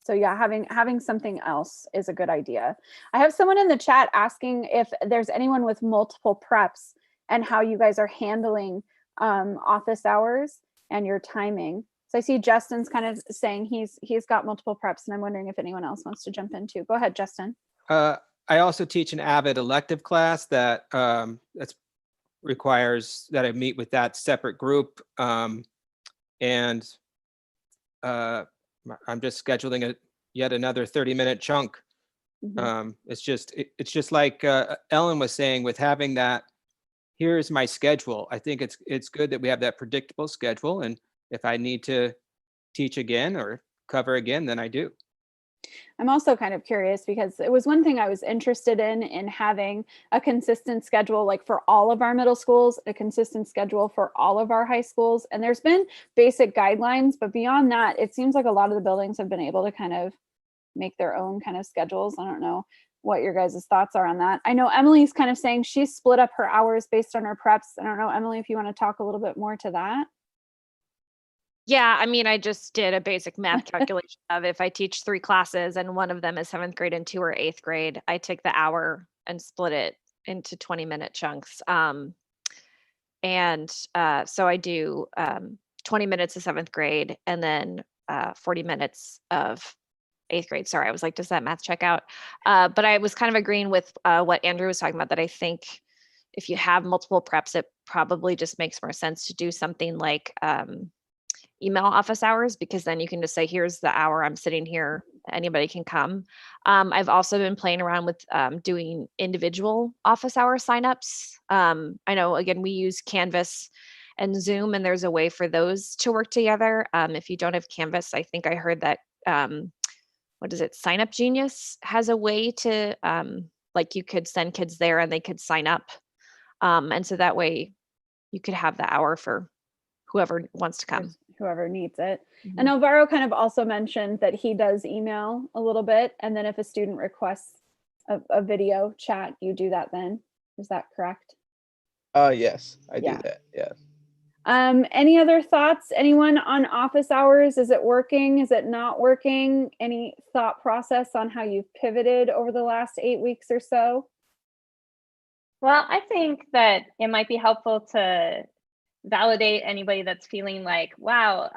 S2: So yeah, having something else is a good idea. I have someone in the chat asking if there's anyone with multiple preps and how you guys are handling office hours and your timing. So I see Justin's kind of saying he's got multiple preps, and I'm wondering if anyone else wants to jump in too. Go ahead, Justin.
S7: I also teach an AVID elective class that requires that I meet with that separate group. And I'm just scheduling yet another 30-minute chunk. It's just like Ellen was saying, with having that, here's my schedule. I think it's good that we have that predictable schedule. And if I need to teach again or cover again, then I do.
S2: I'm also kind of curious because it was one thing I was interested in having a consistent schedule, like for all of our middle schools, a consistent schedule for all of our high schools. And there's been basic guidelines, but beyond that, it seems like a lot of the buildings have been able to kind of make their own kind of schedules. I don't know what your guys' thoughts are on that. I know Emily's kind of saying she's split up her hours based on her preps. I don't know, Emily, if you want to talk a little bit more to that.
S11: Yeah, I mean, I just did a basic math calculation of if I teach 3 classes and one of them is 7th grade and 2 are 8th grade, I take the hour and split it into 20-minute chunks. So I do 20 minutes of 7th grade and then 40 minutes of 8th grade. Sorry, I was like, does that math check out? But I was kind of agreeing with what Andrew was talking about, that I think if you have multiple preps, it probably just makes more sense to do something like email office hours, because then you can just say, here's the hour I'm sitting here, anybody can come. I've also been playing around with doing individual office hour signups. I know, again, we use Canvas and Zoom, and there's a way for those to work together. If you don't have Canvas, I think I heard that, what is it, Sign Up Genius has a way to, like, you could send kids there and they could sign up. And so that way you could have the hour for whoever wants to come.
S2: Whoever needs it. And Alvaro kind of also mentioned that he does email a little bit. And then if a student requests a video chat, you do that then. Is that correct?
S10: Yes, I do that. Yes.
S2: Any other thoughts? Anyone on office hours? Is it working? Is it not working? Any thought process on how you've pivoted over the last 8 weeks or so?
S5: Well, I think that it might be helpful to validate anybody that's feeling like, wow,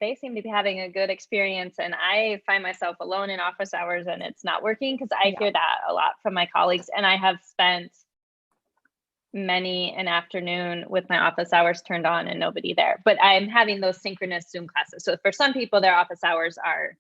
S5: they seem to be having a good experience and I find myself alone in office hours and it's not working, because I hear that a lot from my colleagues, and I have spent many an afternoon with my office hours turned on and nobody there. But I'm having those synchronous Zoom classes. So for some people, their office hours are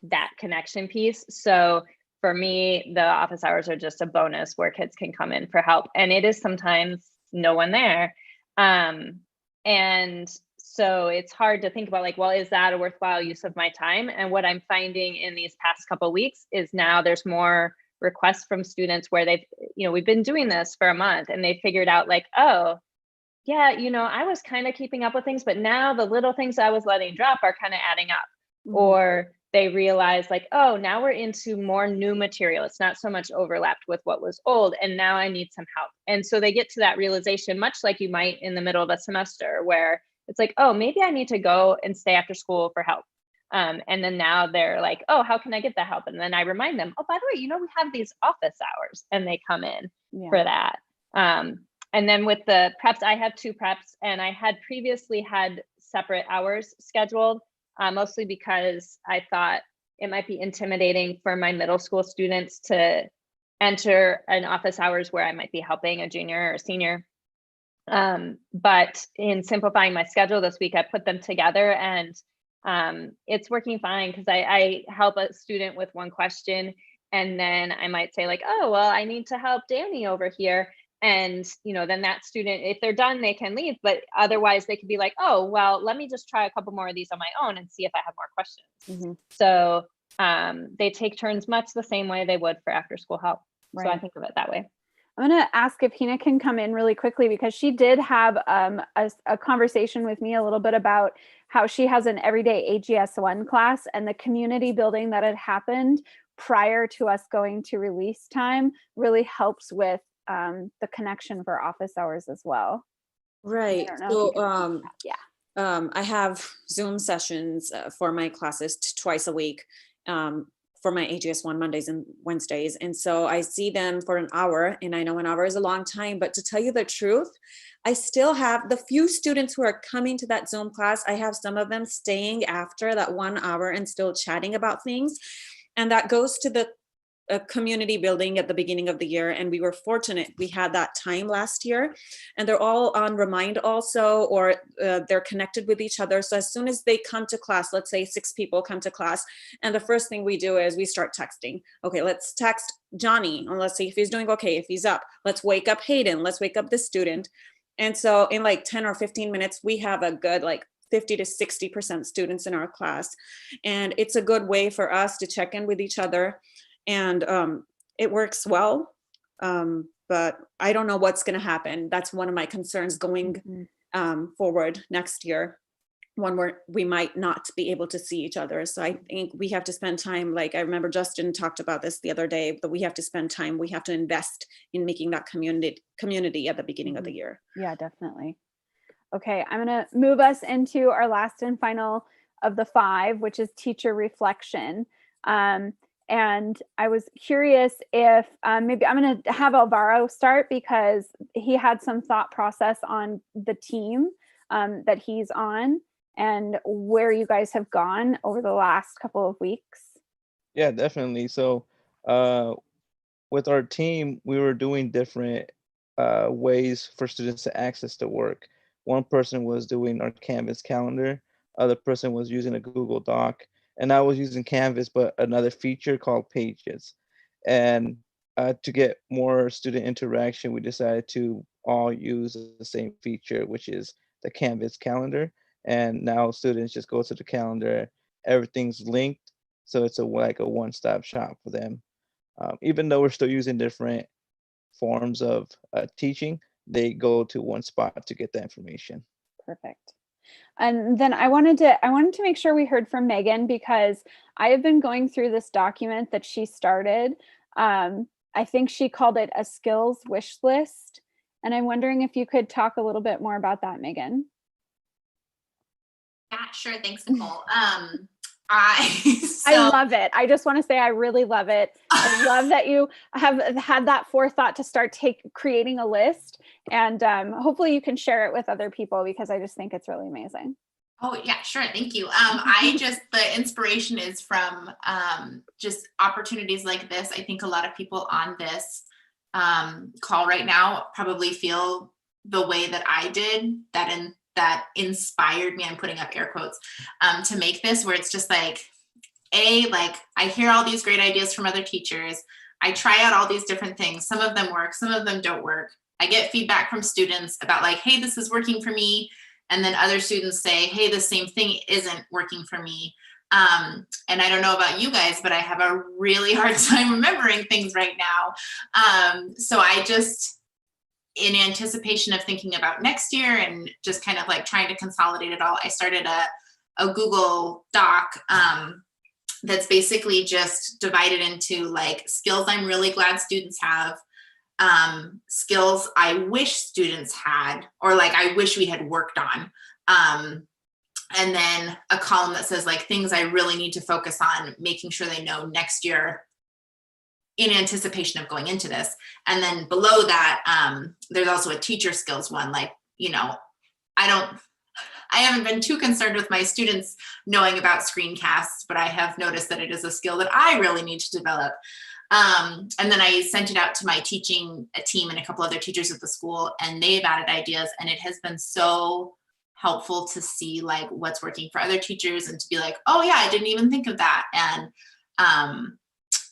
S5: that connection piece. So for me, the office hours are just a bonus where kids can come in for help. And it is sometimes no one there. And so it's hard to think about, like, well, is that a worthwhile use of my time? And what I'm finding in these past couple of weeks is now there's more requests from students where they've, we've been doing this for a month and they figured out, like, oh, yeah, I was kind of keeping up with things, but now the little things I was letting drop are kind of adding up. Or they realize, like, oh, now we're into more new material. It's not so much overlapped with what was old, and now I need some help. And so they get to that realization, much like you might in the middle of a semester, where it's like, oh, maybe I need to go and stay after school for help. And then now they're like, oh, how can I get that help? And then I remind them, oh, by the way, we have these office hours, and they come in for that. And then with the preps, I have 2 preps, and I had previously had separate hours scheduled. Mostly because I thought it might be intimidating for my middle school students to enter an office hours where I might be helping a junior or a senior. But in simplifying my schedule this week, I put them together, and it's working fine, because I help a student with one question, and then I might say, like, oh, well, I need to help Danny over here. And, then that student, if they're done, they can leave. But otherwise they could be like, oh, well, let me just try a couple more of these on my own and see if I have more questions. So they take turns much the same way they would for after school help. Right. So I think of it that way.
S2: I'm going to ask if Hina can come in really quickly, because she did have a conversation with me a little bit about how she has an everyday AGS1 class, and the community building that had happened prior to us going to release time really helps with the connection for office hours as well.
S9: Right.
S2: don't know if
S9: So,
S2: you can- yeah.
S9: I have Zoom sessions for my classes twice a week for my AGS1 Mondays and Wednesdays. And so I see them for an hour, and I know an hour is a long time, but to tell you the truth, I still have the few students who are coming to that Zoom class. I have some of them staying after that 1 hour and still chatting about things. And that goes to the community building at the beginning of the year. And we were fortunate we had that time last year, and they're all on Remind also, or they're connected with each other. So as soon as they come to class, let's say 6 people come to class, and the first thing we do is we start texting. Okay, let's text Johnny, and let's see if he's doing okay, if he's up. Let's wake up Hayden, let's wake up this student. And so in like 10 or 15 minutes, we have a good like 50 to 60% students in our class. And it's a good way for us to check in with each other. And it works well, but I don't know what's going to happen. That's one of my concerns going forward next year, one where we might not be able to see each other. So I think we have to spend time, like I remember Justin talked about this the other day, but we have to spend time, we have to invest in making that community at the beginning of the year.
S2: Yeah, definitely. Okay, I'm going to move us into our last and final of the 5, which is teacher reflection. And I was curious if maybe I'm going to have Alvaro start, because he had some thought process on the team that he's on and where you guys have gone over the last couple of weeks.
S10: Yeah, definitely. So with our team, we were doing different ways for students to access the work. One person was doing our Canvas calendar, other person was using a Google Doc, and I was using Canvas, but another feature called Pages. And to get more student interaction, we decided to all use the same feature, which is the Canvas calendar. And now students just go to the calendar, everything's linked. So it's like a one-stop shop for them. Even though we're still using different forms of teaching, they go to one spot to get the information.
S2: Perfect. And then I wanted to make sure we heard from Megan, because I have been going through this document that she started. I think she called it a skills wish list. And I'm wondering if you could talk a little bit more about that, Megan.
S6: Yeah, sure. Thanks, Nicole. I
S2: love it. I just want to say I really love it. I love that you have had that forethought to start creating a list, and hopefully you can share it with other people, because I just think it's really amazing.
S6: Oh yeah, sure. Thank you. The inspiration is from just opportunities like this. I think a lot of people on this call right now probably feel the way that I did, that inspired me, I'm putting up air quotes, to make this, where it's just like, I hear all these great ideas from other teachers. I try out all these different things. Some of them work, some of them don't work. I get feedback from students about like, hey, this is working for me. And then other students say, hey, the same thing isn't working for me. And I don't know about you guys, but I have a really hard time remembering things right now. So I just, in anticipation of thinking about next year and just kind of like trying to consolidate it all, I started a Google Doc that's basically just divided into like skills I'm really glad students have, skills I wish students had, or like I wish we had worked on. And then a column that says like things I really need to focus on, making sure they know next year in anticipation of going into this. And then below that, there's also a teacher skills one. Like, I haven't been too concerned with my students knowing about screencasts, but I have noticed that it is a skill that I really need to develop. And then I sent it out to my teaching team and a couple other teachers at the school, and they've added ideas, and it has been so helpful to see like what's working for other teachers and to be like, oh yeah, I didn't even think of that. And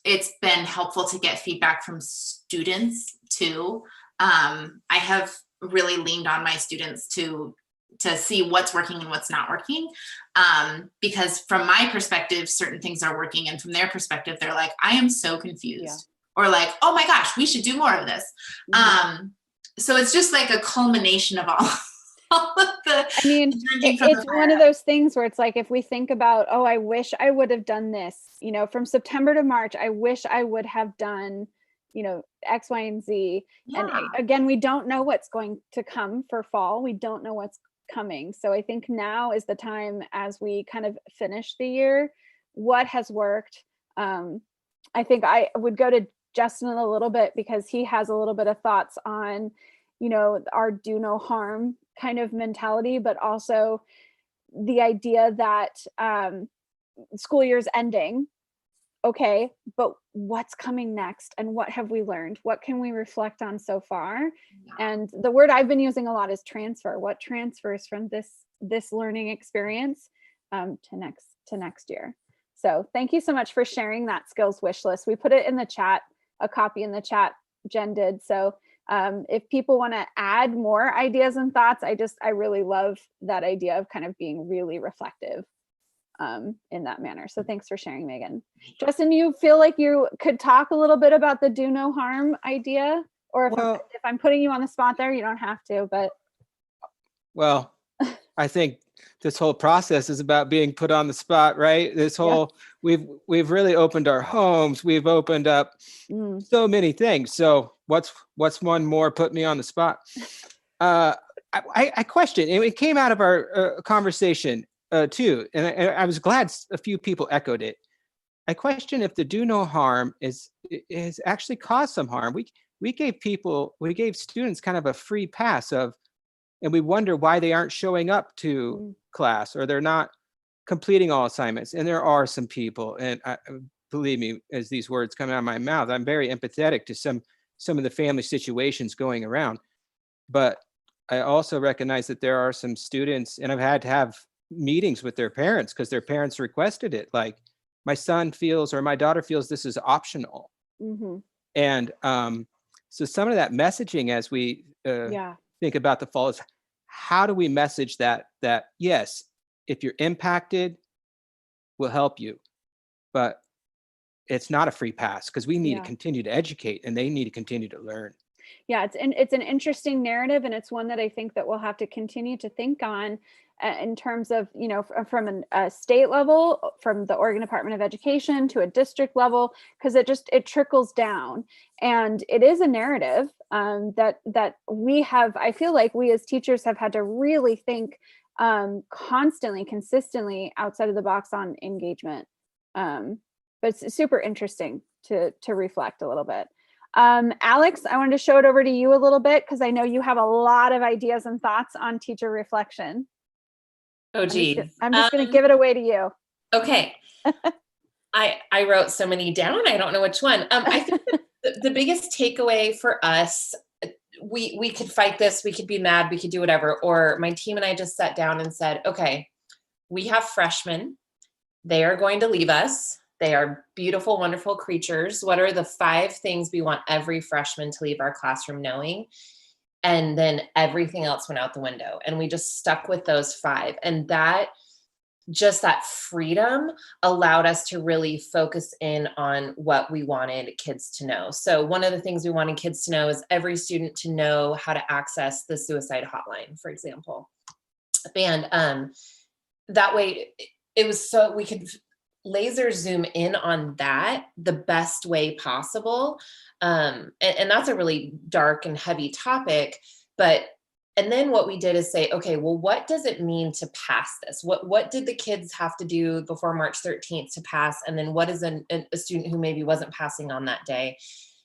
S6: it's been helpful to get feedback from students too. I have really leaned on my students to see what's working and what's not working. Because from my perspective, certain things are working, and from their perspective, they're like, I am so confused. Or like, oh my gosh, we should do more of this. So it's just like a culmination of all of the,
S2: I mean, it's one of those things where it's like, if we think about, oh, I wish I would have done this, from September to March, I wish I would have done, X, Y, and Z. And
S6: Yeah.
S2: again, we don't know what's going to come for fall. We don't know what's coming. So I think now is the time, as we kind of finish the year, what has worked. I think I would go to Justin a little bit, because he has a little bit of thoughts on, our do no harm kind of mentality, but also the idea that school year's ending. Okay, but what's coming next, and what have we learned? What can we reflect on so far? And the word I've been using a lot is transfer. What transfers from this learning experience to next year? So thank you so much for sharing that skills wish list. We put it in the chat, a copy in the chat, Jen did. So if people want to add more ideas and thoughts, I really love that idea of kind of being really reflective in that manner. So thanks for sharing, Megan. Justin, you feel like you could talk a little bit about the do no harm idea? Or if I'm putting you on the spot there, you don't have to, but.
S7: Well, I think this whole process is about being put on the spot, right? This whole, we've really opened our homes. We've opened up so many things. So what's one more put me on the spot? I question, and it came out of our conversation too, and I was glad a few people echoed it. I question if the do no harm is actually caused some harm. We gave students kind of a free pass and we wonder why they aren't showing up to class, or they're not completing all assignments. And there are some people, and believe me, as these words come out of my mouth, I'm very empathetic to some of the family situations going around. But I also recognize that there are some students, and I've had to have meetings with their parents because their parents requested it. Like, my son feels, or my daughter feels, this is optional. And so some of that messaging, as we think about the fall, is how do we message that yes, if you're impacted, we'll help you, but it's not a free pass, because we need to continue to educate, and they need to continue to learn.
S2: Yeah, it's an interesting narrative, and it's one that I think that we'll have to continue to think on in terms of, from a state level, from the Oregon Department of Education to a district level, because it trickles down, and it is a narrative that we have. I feel like we as teachers have had to really think constantly, consistently outside of the box on engagement. But it's super interesting to reflect a little bit. Alex, I wanted to show it over to you a little bit, because I know you have a lot of ideas and thoughts on teacher reflection.
S1: Oh, geez.
S2: I'm just going to give it away to you.
S1: Okay. I wrote so many down. I don't know which one. I think the biggest takeaway for us, we could fight this, we could be mad, we could do whatever. Or my team and I just sat down and said, okay, we have freshmen. They are going to leave us. They are beautiful, wonderful creatures. What are the 5 things we want every freshman to leave our classroom knowing? And then everything else went out the window. And we just stuck with those 5. And that freedom allowed us to really focus in on what we wanted kids to know. So one of the things we wanted kids to know is every student to know how to access the suicide hotline, for example. And that way it was so we could laser zoom in on that the best way possible. And that's a really dark and heavy topic, and then what we did is say, okay, well, what does it mean to pass this? What did the kids have to do before March 13th to pass? And then what is a student who maybe wasn't passing on that day?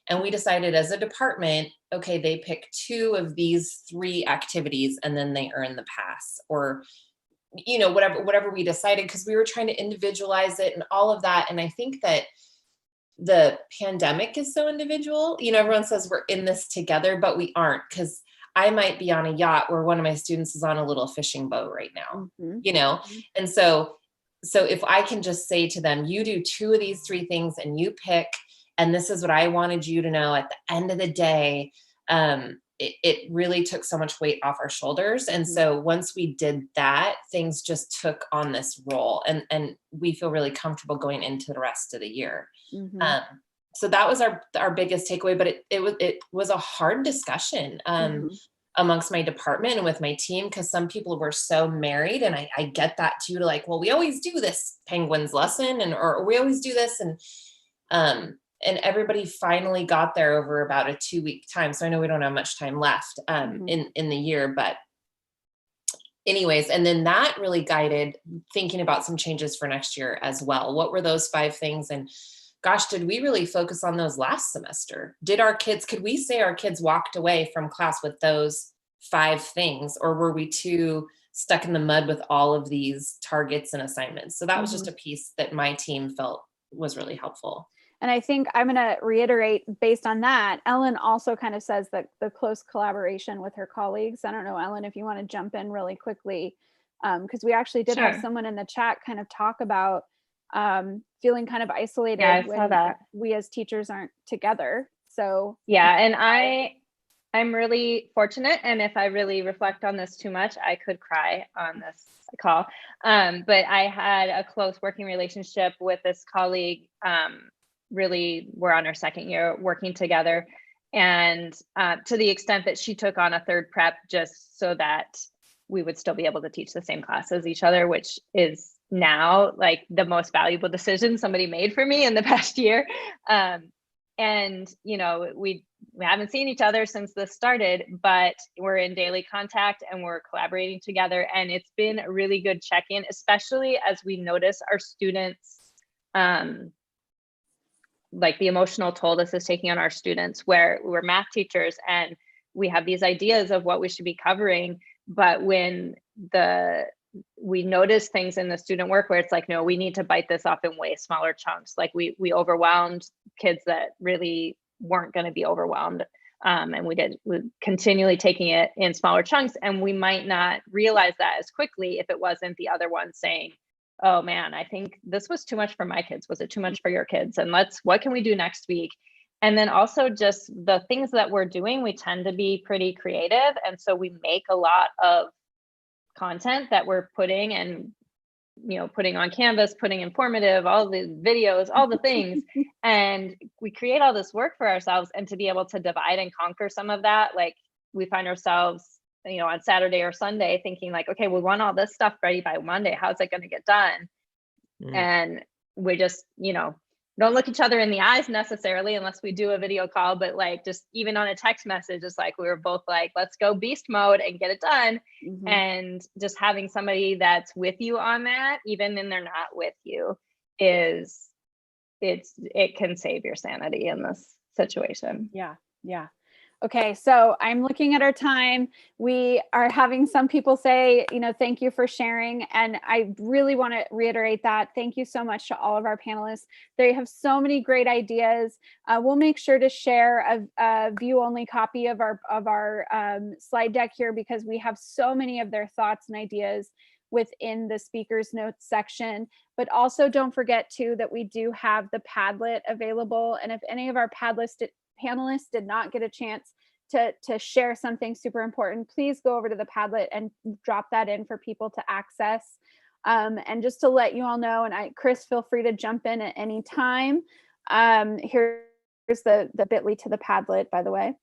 S1: And we decided as a department, okay, they pick 2 of these 3 activities and then they earn the pass, or whatever we decided, because we were trying to individualize it and all of that. And I think that the pandemic is so individual. Everyone says we're in this together, but we aren't, because I might be on a yacht where one of my students is on a little fishing boat right now, And so if I can just say to them, you do 2 of these 3 things and you pick, and this is what I wanted you to know at the end of the day, it really took so much weight off our shoulders. And so once we did that, things just took on this role, and we feel really comfortable going into the rest of the year. So that was our biggest takeaway, but it was a hard discussion amongst my department and with my team, because some people were so married, and I get that too, to like, well, we always do this Penguins lesson, or we always do this. And and everybody finally got there over about a 2-week time. So I know we don't have much time left in the year, but anyways, and then that really guided thinking about some changes for next year as well. What were those 5 things? And gosh, did we really focus on those last semester? Could we say our kids walked away from class with those 5 things, or were we too stuck in the mud with all of these targets and assignments? So that was just a piece that my team felt was really helpful.
S2: And I think I'm going to reiterate based on that. Ellen also kind of says that the close collaboration with her colleagues. I don't know, Ellen, if you want to jump in really quickly, because we actually did have someone in the chat kind of talk about feeling kind of isolated when we as teachers aren't together. So
S5: yeah, and I'm really fortunate, and if I really reflect on this too much, I could cry on this call. But I had a close working relationship with this colleague. Really, we're on our 2nd year working together, and to the extent that she took on a 3rd prep just so that we would still be able to teach the same class as each other, which is now like the most valuable decision somebody made for me in the past year. And you know, we haven't seen each other since this started, but we're in daily contact and we're collaborating together, and it's been a really good check-in, especially as we notice our students like the emotional toll this is taking on our students, where we're math teachers and we have these ideas of what we should be covering, but when we notice things in the student work where it's like, no, we need to bite this off in way smaller chunks. Like we overwhelmed kids that really weren't going to be overwhelmed. And we're continually taking it in smaller chunks, and we might not realize that as quickly if it wasn't the other one saying, oh man, I think this was too much for my kids. Was it too much for your kids? And what can we do next week? And then also just the things that we're doing, we tend to be pretty creative. And so we make a lot of content that we're putting on Canvas, putting informative, all the videos, all the things. And we create all this work for ourselves, and to be able to divide and conquer some of that, like we find ourselves on Saturday or Sunday thinking like, okay, we want all this stuff ready by Monday. How's it going to get done? And we just, don't look each other in the eyes necessarily unless we do a video call, but like just even on a text message, it's like we were both like, let's go beast mode and get it done. And just having somebody that's with you on that, even when they're not with you, it can save your sanity in this situation.
S2: Yeah. Okay, so I'm looking at our time. We are having some people say, thank you for sharing. And I really want to reiterate that. Thank you so much to all of our panelists. They have so many great ideas. We'll make sure to share a view-only copy of our slide deck here, because we have so many of their thoughts and ideas within the speaker's notes section. But also don't forget too that we do have the Padlet available. And if any of our panelists did not get a chance to share something super important, please go over to the Padlet and drop that in for people to access. And just to let you all know, and Chris, feel free to jump in at any time. Here's the bit.ly to the Padlet, by the way.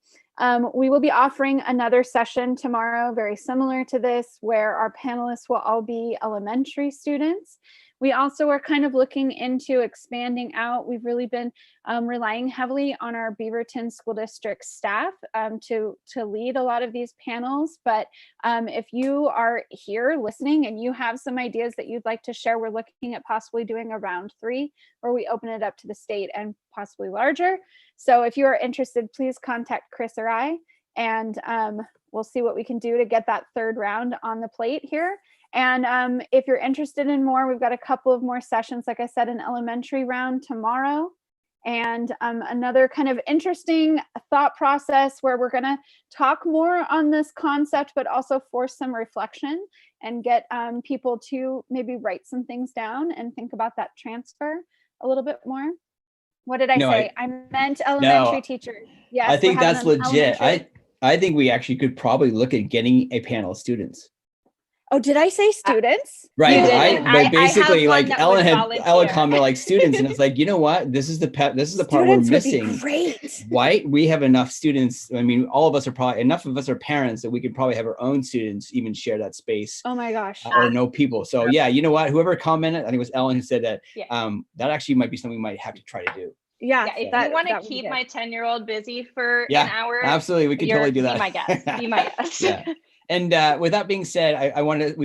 S2: We will be offering another session tomorrow, very similar to this, where our panelists will all be elementary students. We also are kind of looking into expanding out. We've really been relying heavily on our Beaverton School District staff to lead a lot of these panels. But if you are here listening and you have some ideas that you'd like to share, we're looking at possibly doing a round 3 where we open it up to the state and possibly larger. So if you are interested, please contact Chris or I, and we'll see what we can do to get that 3rd round on the plate here. And if you're interested in more, we've got a couple of more sessions, like I said, an elementary round tomorrow, and another kind of interesting thought process where we're going to talk more on this concept, but also force some reflection and get people to maybe write some things down and think about that transfer a little bit more. What did I say? I meant elementary teachers. Yes,
S12: I think that's legit. I think we actually could probably look at getting a panel of students.
S2: Oh, did I say students?
S12: Right. But basically, like Ellen commented like students, and it's like, you know what? This is the part we're missing.
S2: Great.
S12: Right? We have enough students. I mean, all of us are probably enough of us are parents that we could probably have our own students even share that space.
S2: Oh my gosh.
S12: Or know people. So yeah, you know what? Whoever commented, I think it was Ellen who said that. That actually might be something we might have to try to do.
S2: Yeah,
S5: if
S2: that-
S5: you want to
S2: that would be
S5: keep
S2: good.
S5: my 10-year-old busy for an
S12: Yeah,
S5: hour,
S12: absolutely. We could totally do that.
S5: Be my guest. Be my guest.
S12: Yeah. And with that being said, we want to